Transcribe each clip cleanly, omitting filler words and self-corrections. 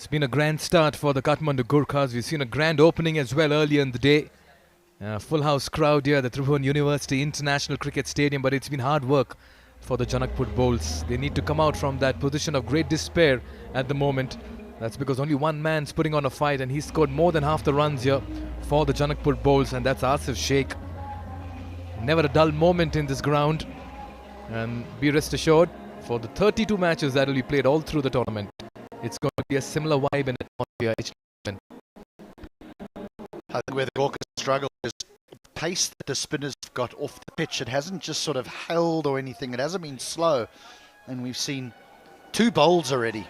It's been a grand start for the Kathmandu Gurkhas. We've seen a grand opening as well earlier in the day. Full house crowd here at the Tribhuvan University International Cricket Stadium, but it's been hard work for the Janakpur bowls. They need to come out from that position of great despair at the moment. That's because only one man's putting on a fight, and he scored more than half the runs here for the Janakpur bowls, and that's Asif Sheikh. Never a dull moment in this ground, and be rest assured, for the 32 matches that will be played all through the tournament, it's going to be a similar vibe and atmosphere. I think where the Gurkhas struggle is the pace that the spinners have got off the pitch. It hasn't just sort of held or anything. It hasn't been slow. And we've seen 2 bowls already.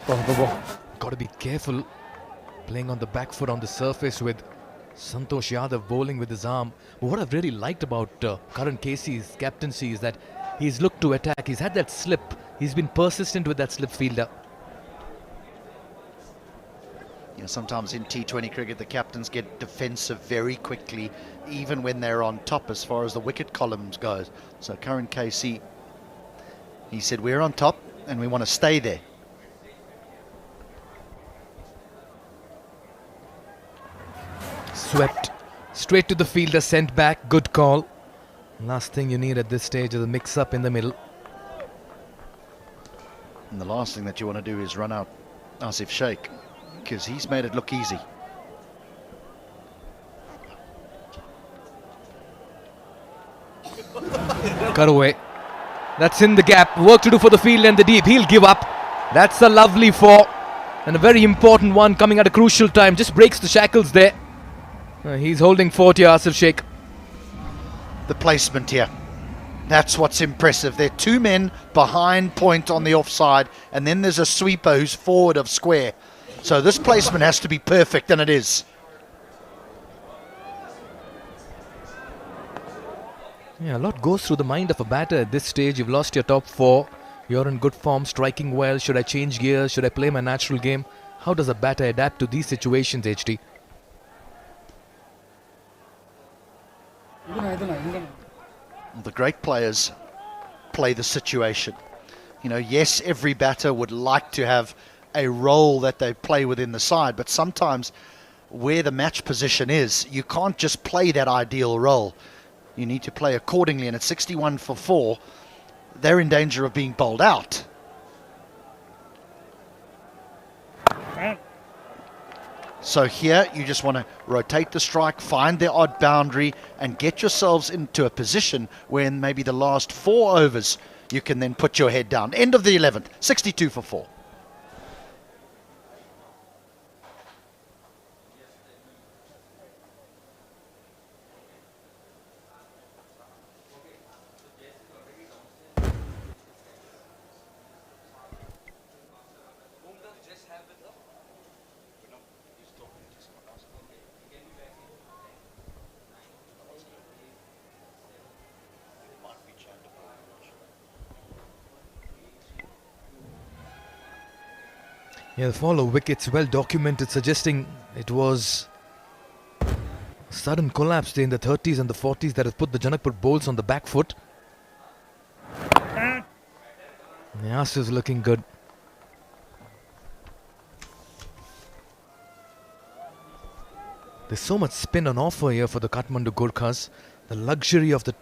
Got to be careful playing on the back foot on the surface with Santosh Yadav bowling with his arm. But what I've really liked about Karan Casey's captaincy is that he's looked to attack. He's had that slip. He's been persistent with that slip fielder. You know, sometimes in T20 cricket, the captains get defensive very quickly, even when they're on top as far as the wicket columns goes. So Karan Casey, he said, we're on top and we want to stay there. Swept straight to the fielder, sent back. Good call. Last thing you need at this stage is a mix-up in the middle. And the last thing that you want to do is run out Asif Sheikh, because he's made it look easy. Cut away. That's in the gap. Work to do for the field and the deep. He'll give up. That's a lovely 4. And a very important one coming at a crucial time. Just breaks the shackles there. He's holding 40, Asif Sheikh. The placement here, that's what's impressive. There are 2 men behind point on the offside, and then there's a sweeper who's forward of square. So this placement has to be perfect, and it is. Yeah, a lot goes through the mind of a batter at this stage. You've lost your top 4. You're in good form, striking well. Should I change gears? Should I play my natural game? How does a batter adapt to these situations, HD? The great players play the situation. You know, yes, every batter would like to have a role that they play within the side, but sometimes where the match position is, you can't just play that ideal role. You need to play accordingly, and at 61 for 4, they're in danger of being bowled out. So here you just want to rotate the strike, find the odd boundary, and get yourselves into a position where in maybe the last 4 overs you can then put your head down. End of the 11th, 62 for 4. Yeah, the fall of wickets well documented, suggesting it was a sudden collapse in the 30s and the 40s that has put the Janakpur bowls on the back foot. Asif is looking good. There's so much spin on offer here for the Kathmandu Gurkhas. The luxury of the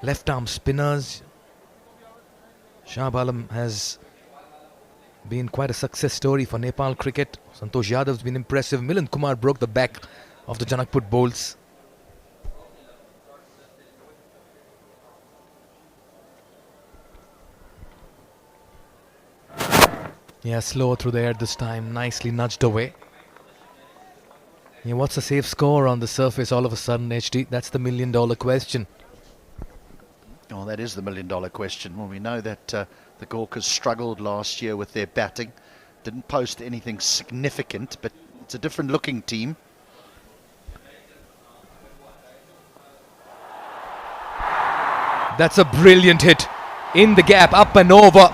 left-arm spinners. Shah Alam has been quite a success story for Nepal cricket. Santosh Yadav's been impressive. Milind Kumar broke the back of the Janakpur bowls. Yeah, slow through the air this time. Nicely nudged away. Yeah, what's a safe score on the surface all of a sudden, HD? That's the million-dollar question. Oh, that is the million-dollar question. Well, we know that the Gurkhas struggled last year with their batting. Didn't post anything significant, but it's a different-looking team. That's a brilliant hit. In the gap, up and over.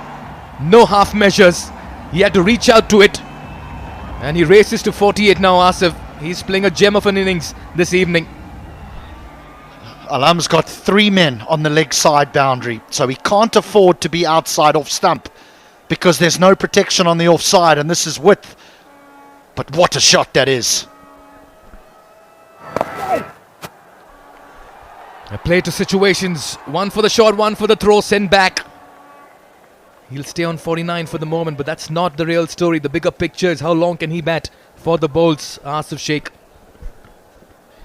No half measures. He had to reach out to it. And he races to 48 now, Asif. He's playing a gem of an innings this evening. Alam's got 3 men on the leg side boundary, so he can't afford to be outside off stump. because there's no protection on the offside, and this is width. But what a shot that is. A play to situations. One for the shot, one for the throw, send back. He'll stay on 49 for the moment, but that's not the real story. The bigger picture is how long can he bat for the bowls, Asif Sheikh.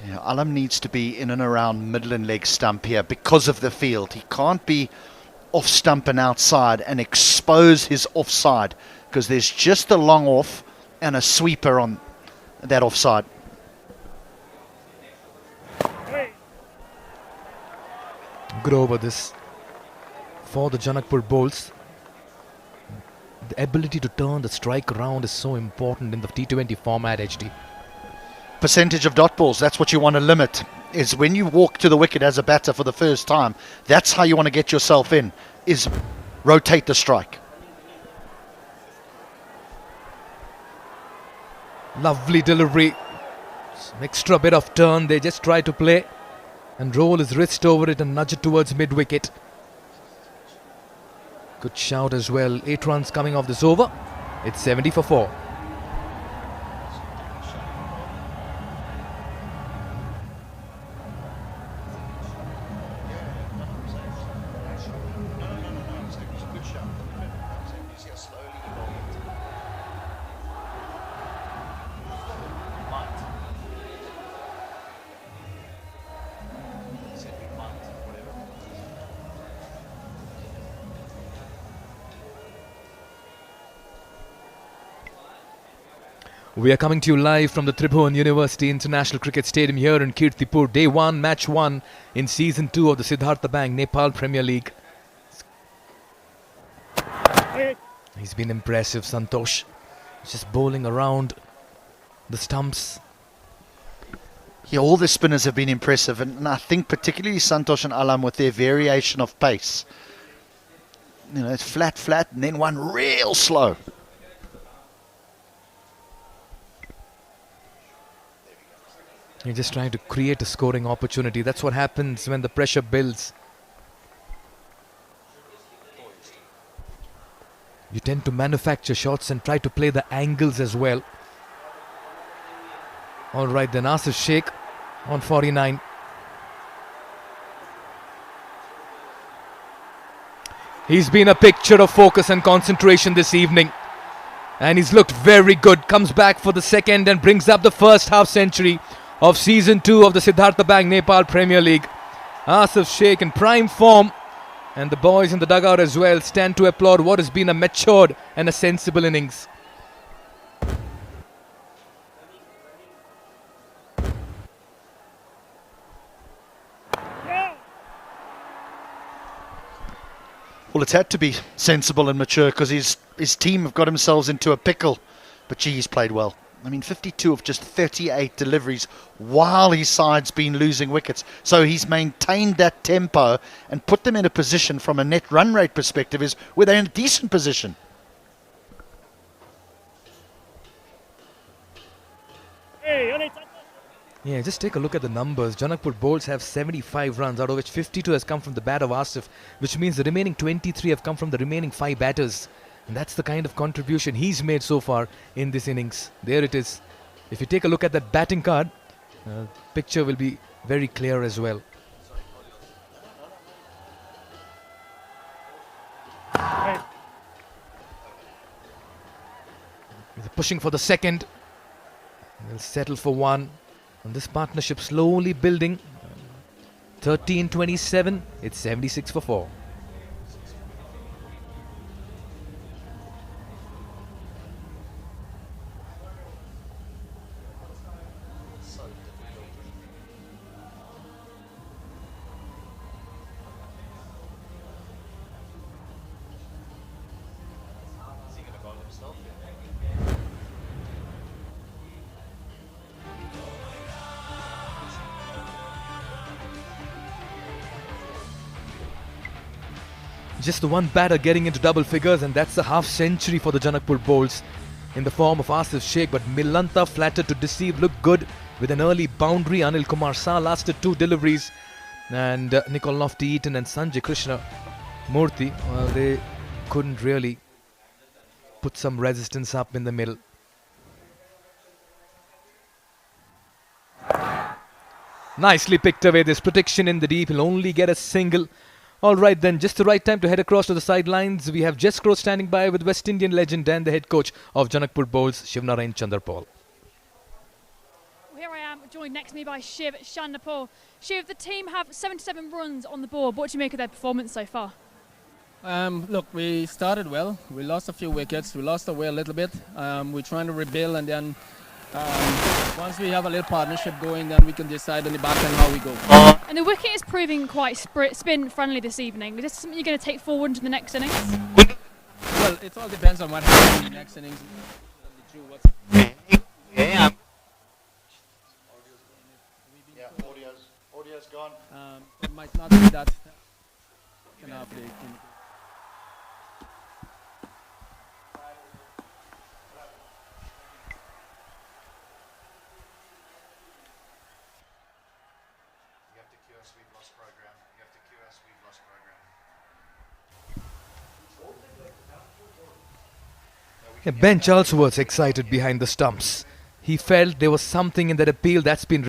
Yeah, Alam needs to be in and around middle and leg stump here because of the field. He can't be off stump and outside and expose his offside, because there's just a long off and a sweeper on that offside. Good over this for the Janakpur bowls. The ability to turn the strike around is so important in the T20 format, HD. Percentage of dot balls, that's what you want to limit, is when you walk to the wicket as a batter for the first time, that's how you want to get yourself in, is rotate the strike. Lovely delivery. Some extra bit of turn. They just try to play and roll his wrist over it and nudge it towards mid-wicket. Good shout as well. 8 runs coming off this over. It's 70 for 4. We are coming to you live from the Tribhuvan University International Cricket Stadium here in Kirtipur. Day 1, Match 1 in Season 2 of the Siddhartha Bank Nepal Premier League. He's been impressive, Santosh. Just bowling around the stumps. Yeah, all the spinners have been impressive, and I think particularly Santosh and Alam with their variation of pace. You know, it's flat, flat, and then one real slow. You're just trying to create a scoring opportunity. That's what happens when the pressure builds. You tend to manufacture shots and try to play the angles as well. All right, then Asif Sheikh on 49. He's been a picture of focus and concentration this evening. And he's looked very good. Comes back for the second and brings up the first half century of Season 2 of the Siddhartha Bank Nepal Premier League. Asif Sheikh in prime form, and the boys in the dugout as well stand to applaud what has been a matured and a sensible innings. Well, it's had to be sensible and mature because his team have got themselves into a pickle. But gee, he's played well. I mean, 52 of just 38 deliveries while his side's been losing wickets. So he's maintained that tempo and put them in a position from a net run rate perspective is where they're in a decent position. Yeah, just take a look at the numbers. Janakpur bowls have 75 runs, out of which 52 has come from the bat of Asif, which means the remaining 23 have come from the remaining 5 batters. And that's the kind of contribution he's made so far in this innings. There it is. If you take a look at that batting card, picture will be very clear as well. They're pushing for the second. They'll settle for one. And this partnership slowly building. 13-27. It's 76 for 4. Just the one batter getting into double figures, and that's a half century for the Janakpur bowls in the form of Asif Sheikh. But Milanta flattered to deceive, looked good with an early boundary. Anil Kumar Shah lasted 2 deliveries, and Nicol Lofty Eaton and Sanjay Krishna Murthy, well, they couldn't really put some resistance up in the middle. Nicely picked away. This protection in the deep. He'll only get a single. All right then, just the right time to head across to the sidelines. We have Jess Crow standing by with West Indian legend and the head coach of Janakpur Bowls, Shivnarayan Chandrapal. Here I am, joined next to me by Shiv Chandrapal. Shiv, the team have 77 runs on the board. What do you make of their performance so far? Look, we started well. We lost a few wickets. We lost away a little bit. We're trying to rebuild, and then once we have a little partnership going, then we can decide on the back end how we go. And the wicket is proving quite spin friendly this evening. Is this something you're going to take forward into the next innings? Well, it all depends on what happens in the next innings. Yeah, audio's gone. It might not be that. Can I play? You have to cue us, we've lost program. You have to cue us, we've lost program. Ben also was excited behind the stumps. He felt there was something in that appeal that's been